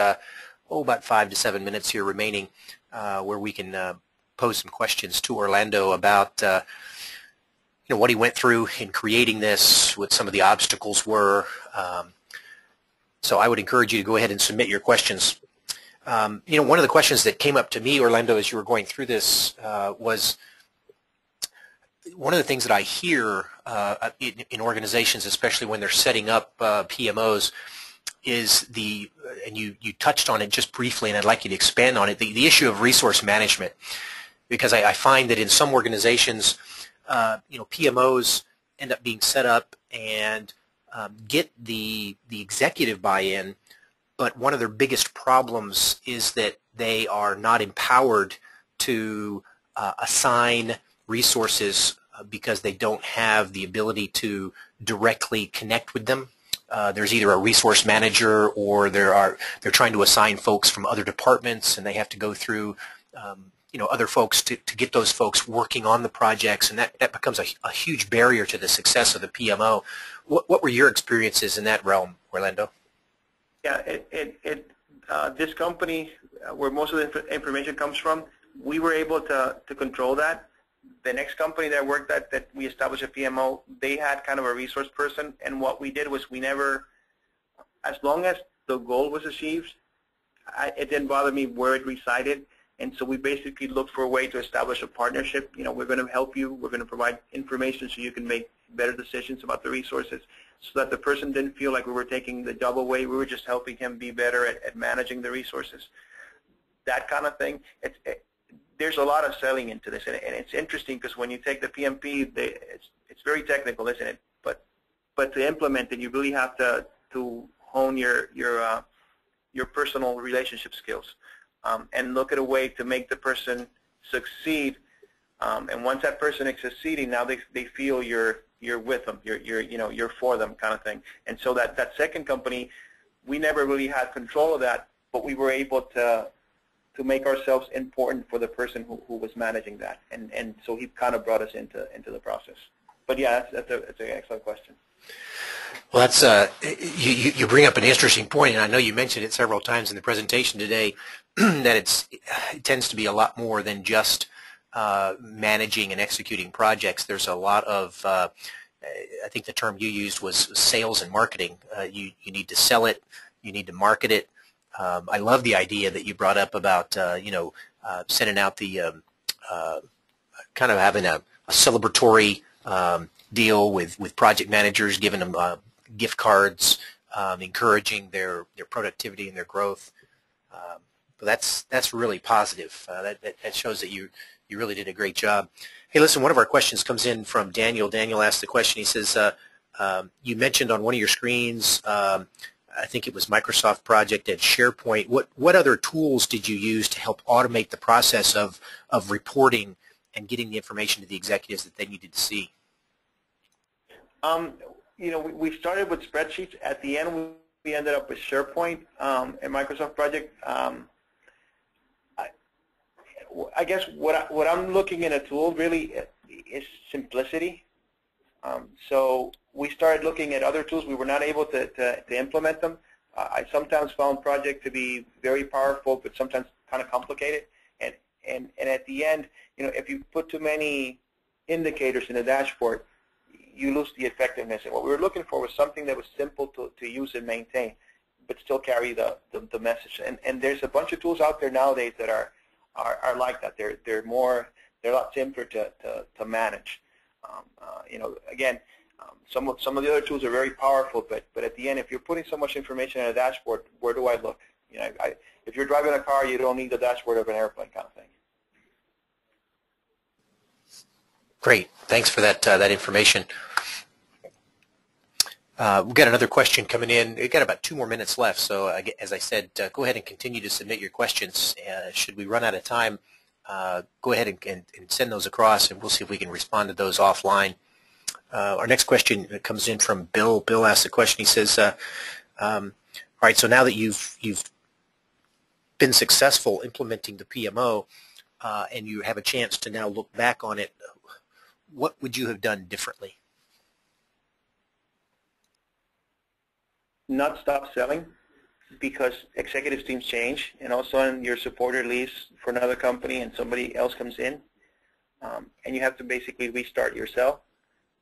about 5 to 7 minutes here remaining where we can pose some questions to Orlando about what he went through in creating this, what some of the obstacles were. So I would encourage you to go ahead and submit your questions. One of the questions that came up to me, Orlando, as you were going through this was one of the things that I hear in organizations, especially when they're setting up PMOs, is and you touched on it just briefly, and I'd like you to expand on it, the issue of resource management. Because I find that in some organizations, PMOs end up being set up and get the executive buy-in, but one of their biggest problems is that they are not empowered to assign resources because they don't have the ability to directly connect with them. There's either a resource manager, or they're trying to assign folks from other departments, and they have to go through other folks to get those folks working on the projects, and that becomes a huge barrier to the success of the PMO. What were your experiences in that realm, Orlando? Yeah, this company, where most of the information comes from, we were able to control that. The next company that I worked at, that we established a PMO, they had kind of a resource person, and what we did was we never, as long as the goal was achieved, it didn't bother me where it resided. And so we basically looked for a way to establish a partnership. We're going to help you. We're going to provide information so you can make better decisions about the resources, so that the person didn't feel like we were taking the job away. We were just helping him be better at managing the resources. That kind of thing. There's a lot of selling into this, and it's interesting because when you take the PMP, it's very technical, isn't it? But to implement it, you really have to hone your personal relationship skills. And look at a way to make the person succeed. And once that person is succeeding, now they feel you're with them, you're for them, kind of thing. And so that second company, we never really had control of that, but we were able to make ourselves important for the person who was managing that. And so he kind of brought us into the process. But yeah, that's an excellent question. Well, that's you bring up an interesting point, and I know you mentioned it several times in the presentation today, that it tends to be a lot more than just managing and executing projects. There's a lot of, I think the term you used was sales and marketing. You need to sell it, you need to market it. I love the idea that you brought up about sending out the kind of having a celebratory deal with project managers, giving them gift cards, encouraging their productivity and their growth. But that's really positive. That shows that you really did a great job. Hey, listen, one of our questions comes in from Daniel. Daniel asked the question. He says, you mentioned on one of your screens, I think it was Microsoft Project and SharePoint. What other tools did you use to help automate the process of reporting and getting the information to the executives that they needed to see? We started with spreadsheets. At the end, we ended up with SharePoint and Microsoft Project. I guess what I'm looking in a tool really is simplicity. So we started looking at other tools. We were not able to implement them. I sometimes found Project to be very powerful, but sometimes kind of complicated. And at the end, if you put too many indicators in a dashboard, you lose the effectiveness. And what we were looking for was something that was simple to use and maintain, but still carry the message. And there's a bunch of tools out there nowadays that are like that. They're a lot simpler to manage. Again, some of the other tools are very powerful, but at the end, if you're putting so much information in a dashboard, where do I look? If you're driving a car, you don't need the dashboard of an airplane, kind of thing. Great, thanks for that information. We've got another question coming in. We've got about 2 more minutes left, so as I said, go ahead and continue to submit your questions. Should we run out of time, go ahead and send those across, and we'll see if we can respond to those offline. Our next question comes in from Bill. Bill asked a question. He says, all right, so now that you've been successful implementing the PMO and you have a chance to now look back on it, what would you have done differently? Not stop selling, because executive teams change, and all of a sudden your supporter leaves for another company and somebody else comes in, and you have to basically restart yourself.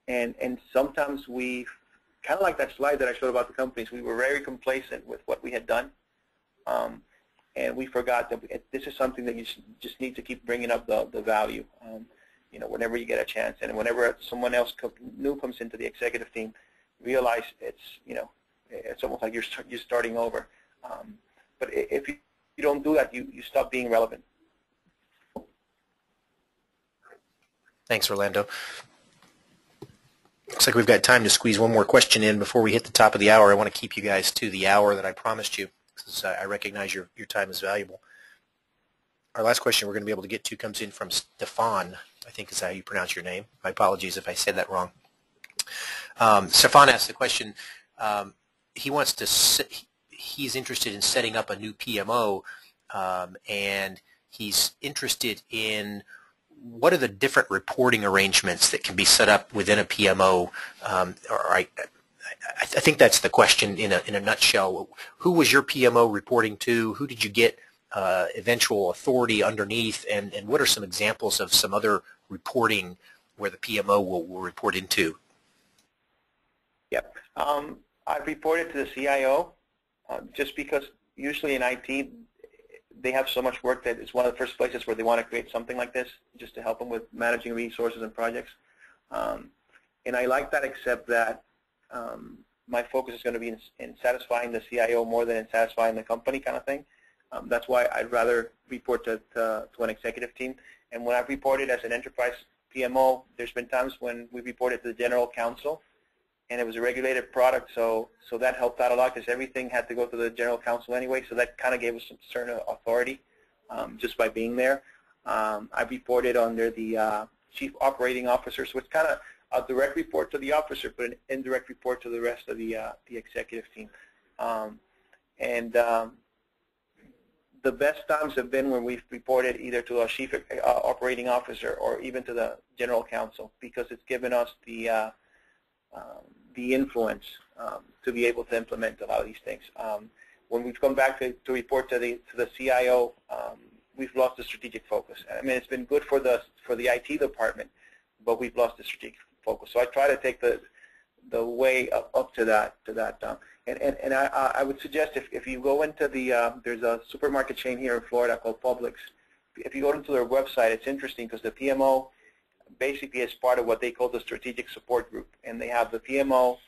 And sometimes we, kind of like that slide that I showed about the companies, we were very complacent with what we had done. And we forgot that this is something that you just need to keep bringing up the value, you know, whenever you get a chance. And whenever someone else new comes into the executive team, realize it's, you know, it's almost like you're starting over. But if you don't do that, you stop being relevant. Thanks, Orlando. Looks like we've got time to squeeze one more question in before we hit the top of the hour. I want to keep you guys to the hour that I promised you, because I recognize your time is valuable. Our last question we're going to be able to get to comes in from Stefan, I think is how you pronounce your name. My apologies if I said that wrong. Stefan asked the question, he's interested in setting up a new PMO, and he's interested in what are the different reporting arrangements that can be set up within a PMO. I think that's the question in a nutshell. Who was your PMO reporting to? Who did you get eventual authority underneath? And what are some examples of some other reporting where the PMO will report into? Yep. I've reported to the CIO just because usually in IT they have so much work that it's one of the first places where they want to create something like this just to help them with managing resources and projects. And I like that, except that my focus is going to be in satisfying the CIO more than in satisfying the company kind of thing. That's why I'd rather report to an executive team. And when I've reported as an enterprise PMO, there's been times when we reported to the general counsel, and it was a regulated product, so that helped out a lot because everything had to go to the general counsel anyway, so that kind of gave us some certain authority just by being there. I reported under the Chief Operating Officer, so it's kind of a direct report to the officer, but an indirect report to the rest of the executive team. The best times have been when we've reported either to our Chief Operating Officer or even to the general counsel, because it's given us the influence to be able to implement a lot of these things. When we've come back to report to the CIO, we've lost the strategic focus. I mean, it's been good for the IT department, but we've lost the strategic focus. So I try to take the way up to that. And I would suggest if you go into there's a supermarket chain here in Florida called Publix. If you go into their website, it's interesting because the PMO basically is part of what they call the strategic support group, and they have the PMO,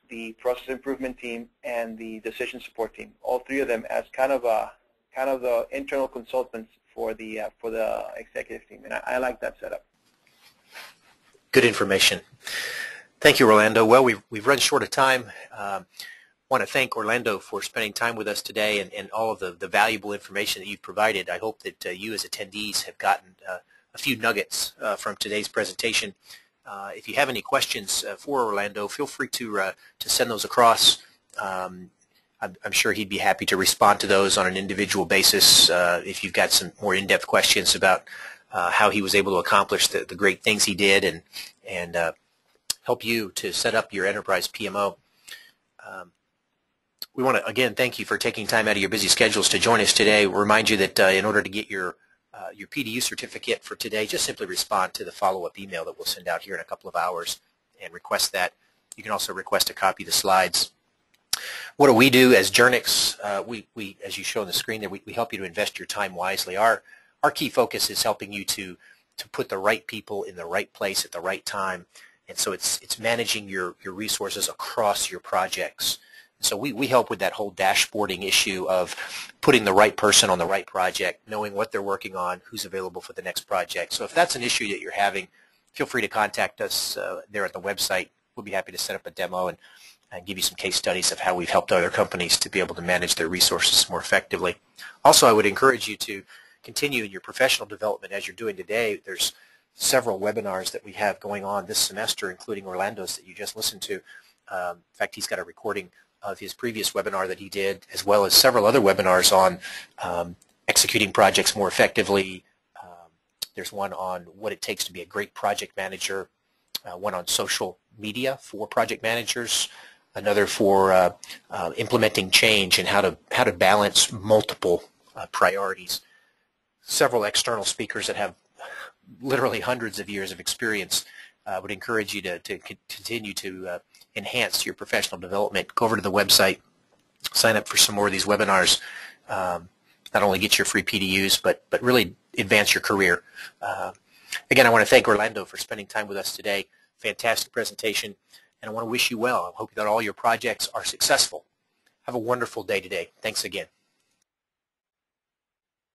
the process improvement team, and the decision support team. All three of them as kind of the internal consultants for the executive team, and I like that setup. Good information. Thank you, Orlando. Well, we've run short of time. I want to thank Orlando for spending time with us today and all of the valuable information that you've provided. I hope that you as attendees have gotten a few nuggets from today's presentation. If you have any questions for Orlando, feel free to send those across. I'm sure he'd be happy to respond to those on an individual basis if you've got some more in-depth questions about how he was able to accomplish the great things he did and help you to set up your enterprise PMO. We want to, again, thank you for taking time out of your busy schedules to join us today. Remind you that in order to get your PDU certificate for today, just simply respond to the follow-up email that we'll send out here in a couple of hours and request that. You can also request a copy of the slides. What do we do as Jernix? We, as you show on the screen there, we help you to invest your time wisely. Our key focus is helping you to put the right people in the right place at the right time, and so it's managing your resources across your projects. So we help with that whole dashboarding issue of putting the right person on the right project, knowing what they're working on, who's available for the next project. So if that's an issue that you're having, feel free to contact us there at the website. We'll be happy to set up a demo and give you some case studies of how we've helped other companies to be able to manage their resources more effectively. Also, I would encourage you to continue in your professional development as you're doing today. There's several webinars that we have going on this semester, including Orlando's that you just listened to. In fact, he's got a recording of his previous webinar that he did, as well as several other webinars on executing projects more effectively. There's one on what it takes to be a great project manager, one on social media for project managers, another for implementing change and how to balance multiple priorities. Several external speakers that have literally hundreds of years of experience I would encourage you to continue to enhance your professional development. Go over to the website, sign up for some more of these webinars. Not only get your free PDUs, but really advance your career. Again, I want to thank Orlando for spending time with us today. Fantastic presentation, and I want to wish you well. I hope that all your projects are successful. Have a wonderful day today. Thanks again.